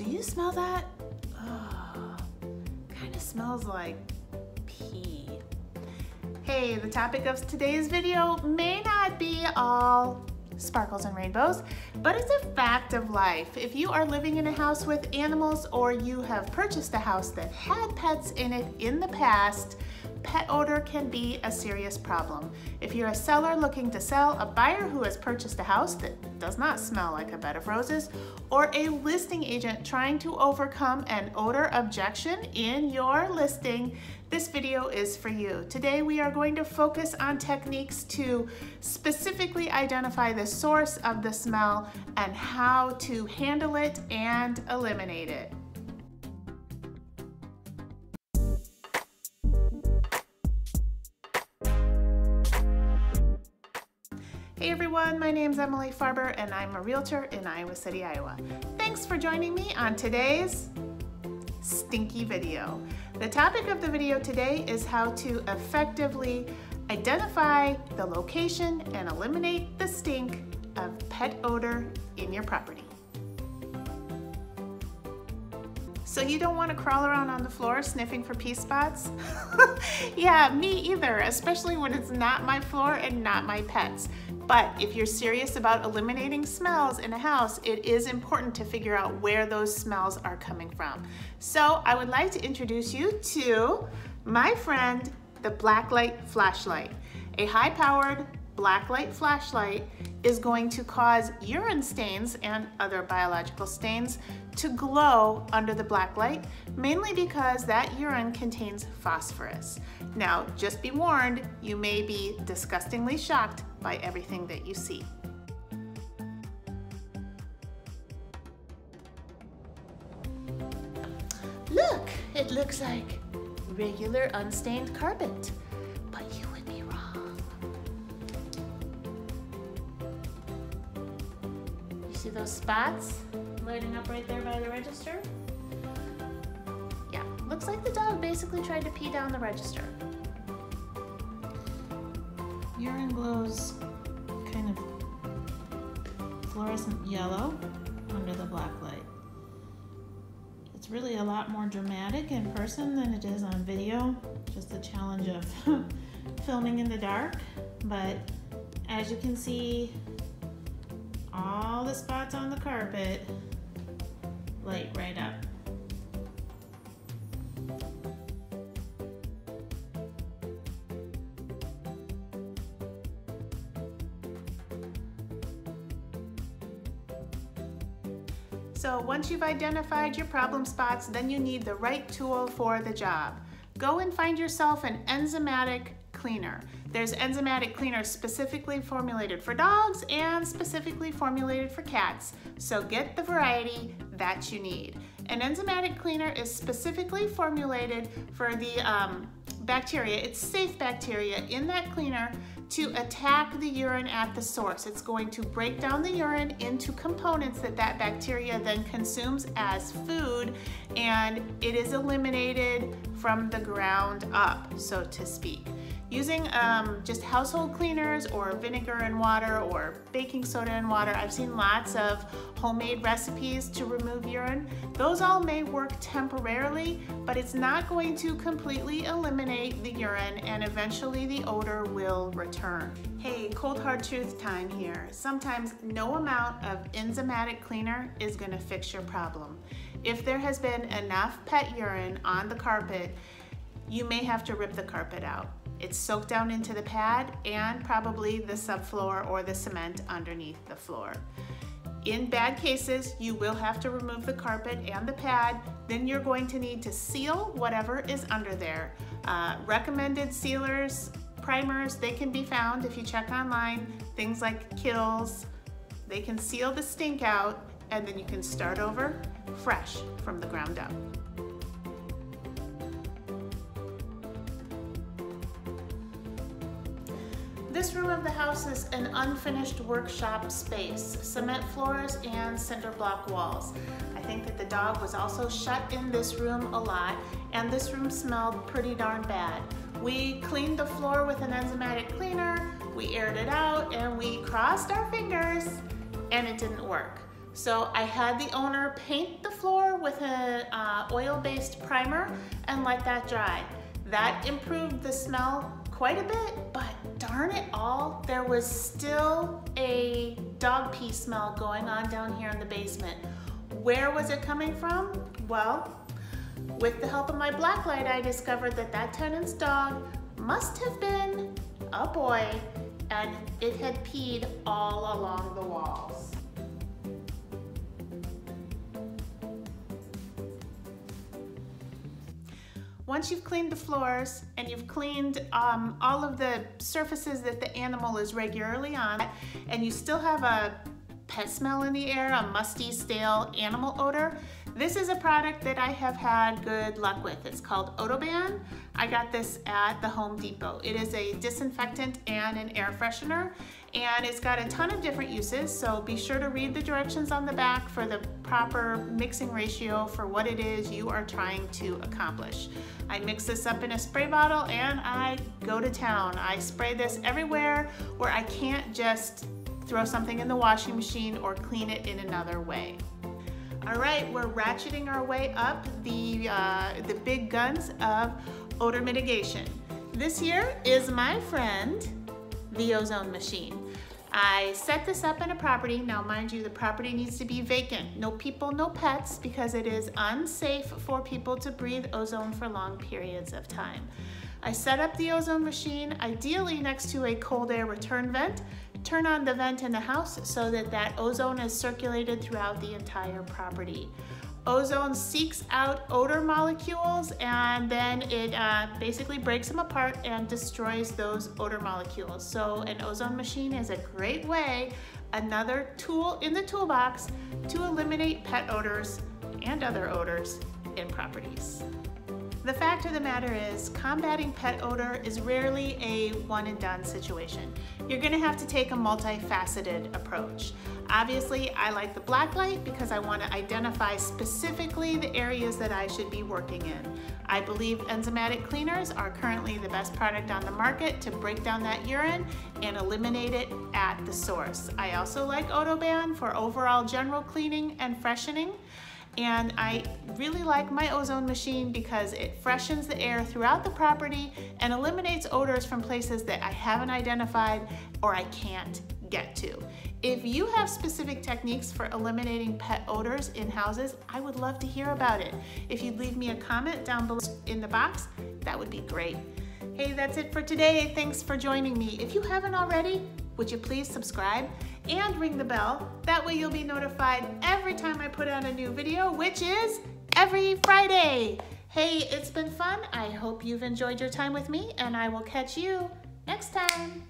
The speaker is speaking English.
do you smell that? Oh, kind of smells like pee. Hey, the topic of today's video may not be all sparkles and rainbows, but it's a fact of life. If you are living in a house with animals or you have purchased a house that had pets in it in the past, pet odor can be a serious problem. If you're a seller looking to sell, a buyer who has purchased a house that does not smell like a bed of roses, or a listing agent trying to overcome an odor objection in your listing, this video is for you. Today we are going to focus on techniques to specifically identify the source of the smell and how to handle it and eliminate it. Hey everyone, my name's Emily Farber and I'm a realtor in Iowa City, Iowa. Thanks for joining me on today's stinky video. The topic of the video today is how to effectively identify the location and eliminate the stink of pet odor in your property. So you don't want to crawl around on the floor sniffing for pee spots? Yeah, me either, especially when it's not my floor and not my pets. But if you're serious about eliminating smells in a house, it is important to figure out where those smells are coming from. So I would like to introduce you to my friend, the blacklight flashlight. A high-powered blacklight flashlight is going to cause urine stains and other biological stains to glow under the blacklight, mainly because that urine contains phosphorus. Now, just be warned, you may be disgustingly shocked by everything that you see. Look, it looks like regular unstained carpet, but you would be wrong. You see those spots lighting up right there by the register? Yeah, looks like the dog basically tried to pee down the register. Urine glows kind of fluorescent yellow under the black light. It's really a lot more dramatic in person than it is on video. Just the challenge of filming in the dark. But as you can see, all the spots on the carpet light right up. So once you've identified your problem spots, then you need the right tool for the job. Go and find yourself an enzymatic cleaner. There's enzymatic cleaners specifically formulated for dogs and specifically formulated for cats. So get the variety that you need. An enzymatic cleaner is specifically formulated for the bacteria. It's safe bacteria in that cleaner to attack the urine at the source. It's going to break down the urine into components that that bacteria then consumes as food, and it is eliminated from the ground up, so to speak. Using just household cleaners or vinegar and water or baking soda and water, I've seen lots of homemade recipes to remove urine. Those all may work temporarily, but it's not going to completely eliminate the urine, and eventually the odor will return. Hey, cold hard truth time here. Sometimes no amount of enzymatic cleaner is going to fix your problem. If there has been enough pet urine on the carpet, you may have to rip the carpet out. It's soaked down into the pad and probably the subfloor or the cement underneath the floor. In bad cases, you will have to remove the carpet and the pad. Then you're going to need to seal whatever is under there. Recommended sealers, primers, they can be found if you check online. Things like Kills, they can seal the stink out, and then you can start over fresh from the ground up. This room of the house is an unfinished workshop space, cement floors and cinder block walls. I think that the dog was also shut in this room a lot, and this room smelled pretty darn bad. We cleaned the floor with an enzymatic cleaner, we aired it out, and we crossed our fingers, and it didn't work. So I had the owner paint the floor with an oil-based primer and let that dry. That improved the smell quite a bit, but darn it all, there was still a dog pee smell going on down here in the basement. Where was it coming from? Well, with the help of my blacklight, I discovered that that tenant's dog must have been a boy, and it had peed all along the walls. Once you've cleaned the floors and you've cleaned all of the surfaces that the animal is regularly on, and you still have a pet smell in the air, a musty, stale animal odor, this is a product that I have had good luck with. It's called Odor. I got this at the Home Depot. It is a disinfectant and an air freshener, and it's got a ton of different uses, so be sure to read the directions on the back for the proper mixing ratio for what it is you are trying to accomplish. I mix this up in a spray bottle and I go to town. I spray this everywhere where I can't just throw something in the washing machine or clean it in another way. All right, we're ratcheting our way up the big guns of odor mitigation. This here is my friend, the ozone machine. I set this up in a property. Now, mind you, the property needs to be vacant. No people, no pets, because it is unsafe for people to breathe ozone for long periods of time. I set up the ozone machine, ideally next to a cold air return vent. Turn on the vent in the house so that that ozone is circulated throughout the entire property. Ozone seeks out odor molecules, and then it basically breaks them apart and destroys those odor molecules. So an ozone machine is a great way, another tool in the toolbox to eliminate pet odors and other odors in properties. The fact of the matter is, combating pet odor is rarely a one and done situation. You're gonna have to take a multifaceted approach. Obviously, I like the blacklight because I want to identify specifically the areas that I should be working in. I believe enzymatic cleaners are currently the best product on the market to break down that urine and eliminate it at the source. I also like Odor for overall general cleaning and freshening. And I really like my ozone machine because it freshens the air throughout the property and eliminates odors from places that I haven't identified or I can't get to. If you have specific techniques for eliminating pet odors in houses, I would love to hear about it. If you'd leave me a comment down below in the box, that would be great. Hey, that's it for today. Thanks for joining me. If you haven't already, would you please subscribe and ring the bell? That way you'll be notified every time I put out a new video, which is every Friday. Hey, it's been fun. I hope you've enjoyed your time with me, and I will catch you next time.